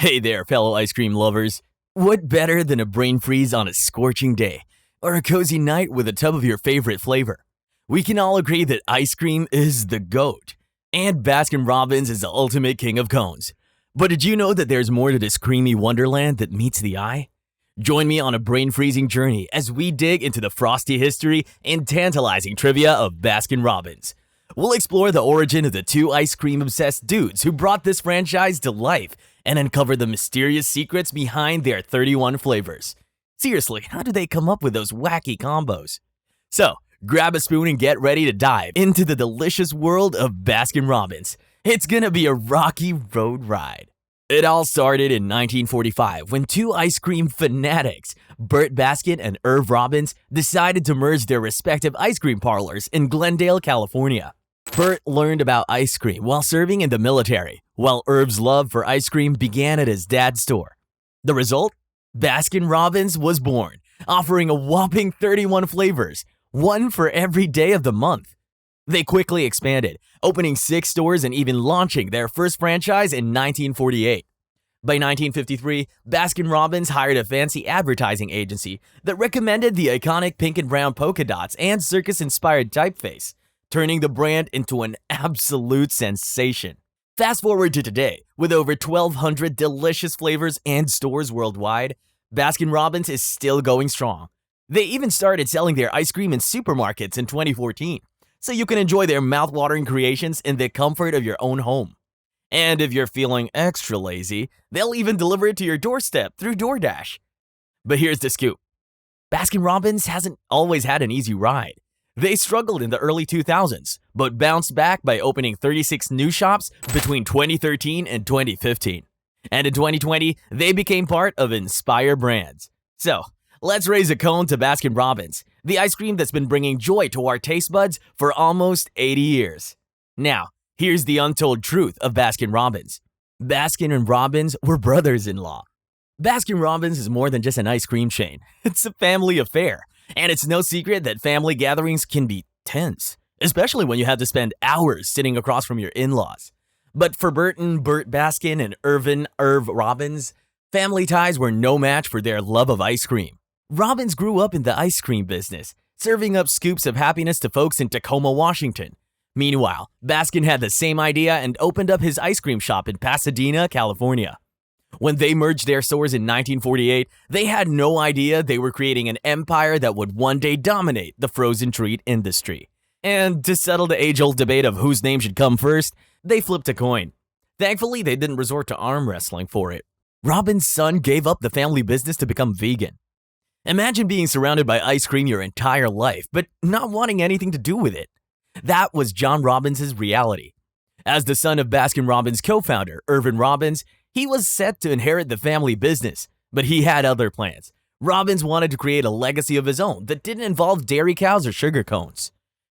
Hey there, fellow ice cream lovers. What better than a brain freeze on a scorching day or a cozy night with a tub of your favorite flavor? We can all agree that ice cream is the GOAT, and Baskin-Robbins is the ultimate king of cones. But did you know that there's more to this creamy wonderland that meets the eye? Join me on a brain-freezing journey as we dig into the frosty history and tantalizing trivia of Baskin-Robbins. We'll explore the origin of the two ice cream-obsessed dudes who brought this franchise to life and uncover the mysterious secrets behind their 31 flavors. Seriously, how do they come up with those wacky combos? So, grab a spoon and get ready to dive into the delicious world of Baskin-Robbins. It's gonna be a rocky road ride. It all started in 1945 when two ice cream fanatics, Burt Baskin and Irv Robbins, decided to merge their respective ice cream parlors in Glendale, California. Burt learned about ice cream while serving in the military, while Irv's love for ice cream began at his dad's store. The result? Baskin-Robbins was born, offering a whopping 31 flavors, one for every day of the month. They quickly expanded, opening 6 stores and even launching their first franchise in 1948. By 1953, Baskin-Robbins hired a fancy advertising agency that recommended the iconic pink and brown polka dots and circus-inspired typeface, turning the brand into an absolute sensation. Fast forward to today, with over 1,200 delicious flavors and stores worldwide, Baskin-Robbins is still going strong. They even started selling their ice cream in supermarkets in 2014, so you can enjoy their mouth-watering creations in the comfort of your own home. And if you're feeling extra lazy, they'll even deliver it to your doorstep through DoorDash. But here's the scoop. Baskin-Robbins hasn't always had an easy ride. They struggled in the early 2000s, but bounced back by opening 36 new shops between 2013 and 2015. And in 2020, they became part of Inspire Brands. So, let's raise a cone to Baskin-Robbins, the ice cream that's been bringing joy to our taste buds for almost 80 years. Now, here's the untold truth of Baskin-Robbins. Baskin and Robbins were brothers-in-law. Baskin-Robbins is more than just an ice cream chain. It's a family affair. And it's no secret that family gatherings can be tense, especially when you have to spend hours sitting across from your in-laws. But for Burt Baskin and Irv Robbins, family ties were no match for their love of ice cream. Robbins grew up in the ice cream business, serving up scoops of happiness to folks in Tacoma, Washington. Meanwhile, Baskin had the same idea and opened up his ice cream shop in Pasadena, California. When they merged their stores in 1948, they had no idea they were creating an empire that would one day dominate the frozen treat industry. And to settle the age-old debate of whose name should come first, they flipped a coin. Thankfully, they didn't resort to arm wrestling for it. Robbins' son gave up the family business to become vegan. Imagine being surrounded by ice cream your entire life, but not wanting anything to do with it. That was John Robbins' reality. As the son of Baskin-Robbins' co-founder, Irvin Robbins, he was set to inherit the family business, but he had other plans. Robbins wanted to create a legacy of his own that didn't involve dairy cows or sugar cones.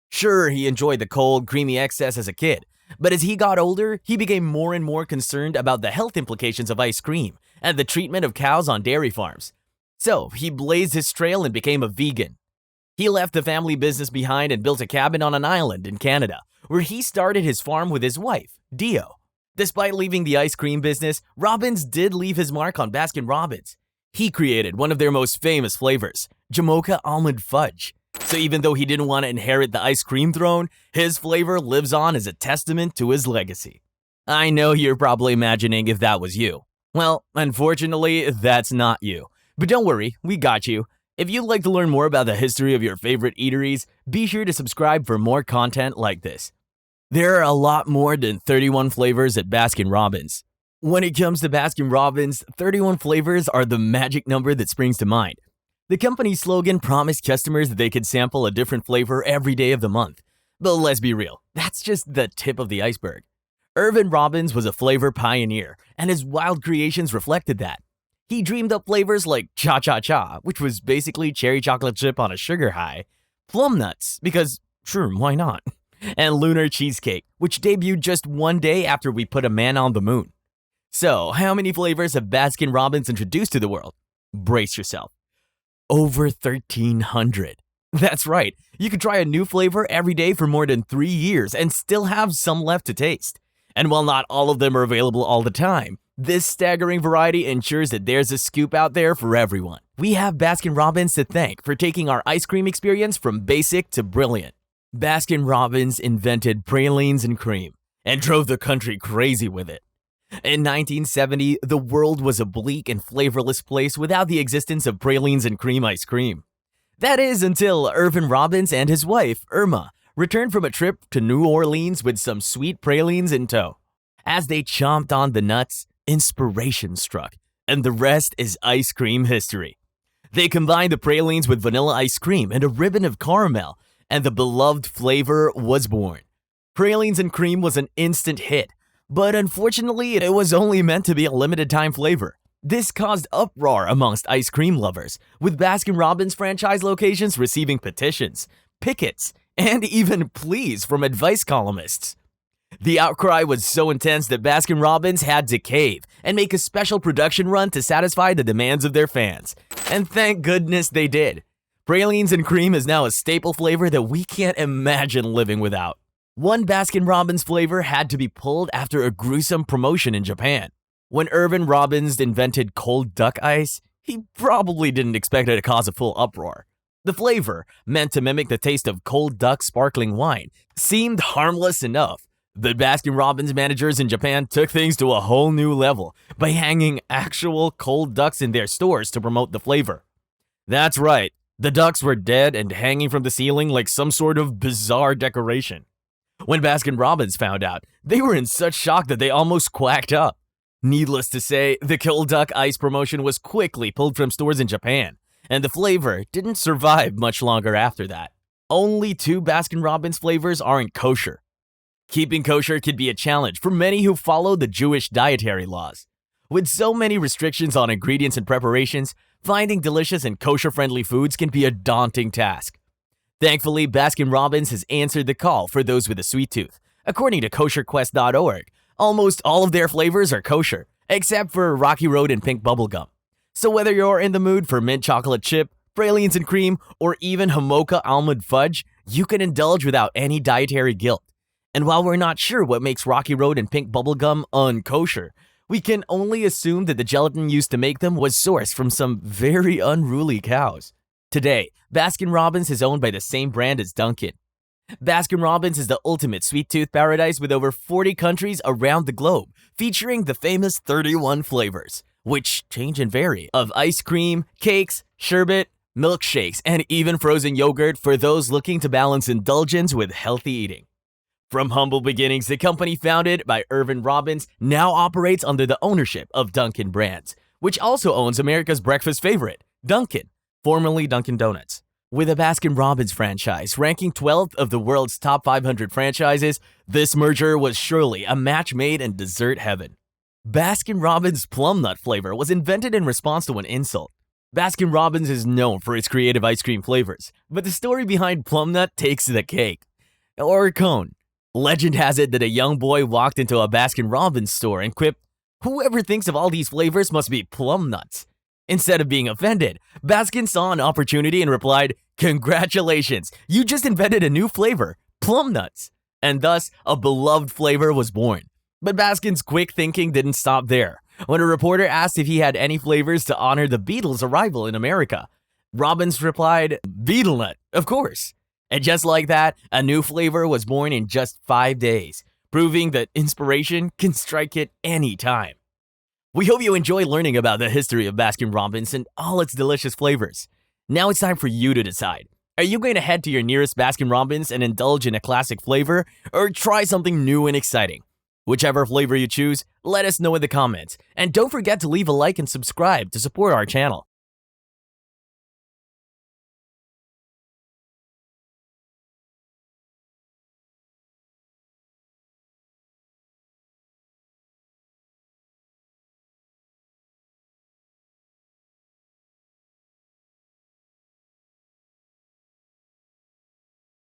Sure, he enjoyed the cold, creamy excess as a kid, but as he got older, he became more and more concerned about the health implications of ice cream and the treatment of cows on dairy farms. So, he blazed his trail and became a vegan. He left the family business behind and built a cabin on an island in Canada, where he started his farm with his wife, Dio. Despite leaving the ice cream business, Robbins did leave his mark on Baskin-Robbins. He created one of their most famous flavors, Jamocha Almond Fudge. So even though he didn't want to inherit the ice cream throne, his flavor lives on as a testament to his legacy. I know you're probably imagining if that was you. Well, unfortunately, that's not you. But don't worry, we got you. If you'd like to learn more about the history of your favorite eateries, be sure to subscribe for more content like this. There are a lot more than 31 flavors at Baskin-Robbins. When it comes to Baskin-Robbins, 31 flavors are the magic number that springs to mind. The company's slogan promised customers that they could sample a different flavor every day of the month. But let's be real, that's just the tip of the iceberg. Irvin Robbins was a flavor pioneer, and his wild creations reflected that. He dreamed up flavors like Cha-Cha-Cha, which was basically cherry chocolate chip on a sugar high, Plum Nuts, because sure, why not? And Lunar Cheesecake, which debuted just one day after we put a man on the moon. So, how many flavors have Baskin-Robbins introduced to the world? Brace yourself. Over 1,300. That's right, you could try a new flavor every day for more than 3 years and still have some left to taste. And while not all of them are available all the time, This staggering variety ensures that there's a scoop out there for everyone. We have Baskin-Robbins to thank for taking our ice cream experience from basic to brilliant. Baskin-Robbins invented pralines and cream and drove the country crazy with it. In 1970, the world was a bleak and flavorless place without the existence of pralines and cream ice cream. That is until Irvin Robbins and his wife, Irma, returned from a trip to New Orleans with some sweet pralines in tow. As they chomped on the nuts, inspiration struck, and the rest is ice cream history. They combined the pralines with vanilla ice cream and a ribbon of caramel, and the beloved flavor was born. Pralines and cream was an instant hit, but unfortunately, it was only meant to be a limited-time flavor. This caused uproar amongst ice cream lovers, with Baskin-Robbins franchise locations receiving petitions, pickets, and even pleas from advice columnists. The outcry was so intense that Baskin-Robbins had to cave and make a special production run to satisfy the demands of their fans. And thank goodness they did. Pralines and cream is now a staple flavor that we can't imagine living without. One Baskin-Robbins flavor had to be pulled after a gruesome promotion in Japan. When Irvin Robbins invented cold duck ice, he probably didn't expect it to cause a full uproar. The flavor, meant to mimic the taste of cold duck sparkling wine, seemed harmless enough, but Baskin-Robbins managers in Japan took things to a whole new level by hanging actual cold ducks in their stores to promote the flavor. That's right, the ducks were dead and hanging from the ceiling like some sort of bizarre decoration. When Baskin-Robbins found out, they were in such shock that they almost quacked up. Needless to say, the cold duck ice promotion was quickly pulled from stores in Japan, and the flavor didn't survive much longer after that. Only 2 Baskin-Robbins flavors aren't kosher. Keeping kosher could be a challenge for many who follow the Jewish dietary laws. With so many restrictions on ingredients and preparations, finding delicious and kosher-friendly foods can be a daunting task. Thankfully, Baskin-Robbins has answered the call for those with a sweet tooth. According to kosherquest.org, almost all of their flavors are kosher, except for Rocky Road and pink bubblegum. So whether you're in the mood for mint chocolate chip, pralines and cream, or even Homoka almond fudge, you can indulge without any dietary guilt. And while we're not sure what makes Rocky Road and pink bubblegum unkosher, we can only assume that the gelatin used to make them was sourced from some very unruly cows. Today, Baskin-Robbins is owned by the same brand as Dunkin'. Baskin-Robbins is the ultimate sweet tooth paradise with over 40 countries around the globe, featuring the famous 31 flavors, which change and vary, of ice cream, cakes, sherbet, milkshakes, and even frozen yogurt for those looking to balance indulgence with healthy eating. From humble beginnings, the company founded by Irvin Robbins now operates under the ownership of Dunkin' Brands, which also owns America's breakfast favorite, Dunkin', formerly Dunkin' Donuts. With a Baskin-Robbins franchise ranking 12th of the world's top 500 franchises, this merger was surely a match made in dessert heaven. Baskin-Robbins plum nut flavor was invented in response to an insult. Baskin-Robbins is known for its creative ice cream flavors, but the story behind plum nut takes the cake. Or cone. Legend has it that a young boy walked into a Baskin-Robbins store and quipped, "Whoever thinks of all these flavors must be plum nuts." Instead of being offended, Baskin saw an opportunity and replied, "Congratulations, you just invented a new flavor, plum nuts." And thus, a beloved flavor was born. But Baskin's quick thinking didn't stop there. When a reporter asked if he had any flavors to honor the Beatles' arrival in America, Robbins replied, "Beetle nut, of course." And just like that, a new flavor was born in just 5 days, proving that inspiration can strike at any time. We hope you enjoy learning about the history of Baskin-Robbins and all its delicious flavors. Now it's time for you to decide. Are you going to head to your nearest Baskin-Robbins and indulge in a classic flavor, or try something new and exciting? Whichever flavor you choose, let us know in the comments. And don't forget to leave a like and subscribe to support our channel.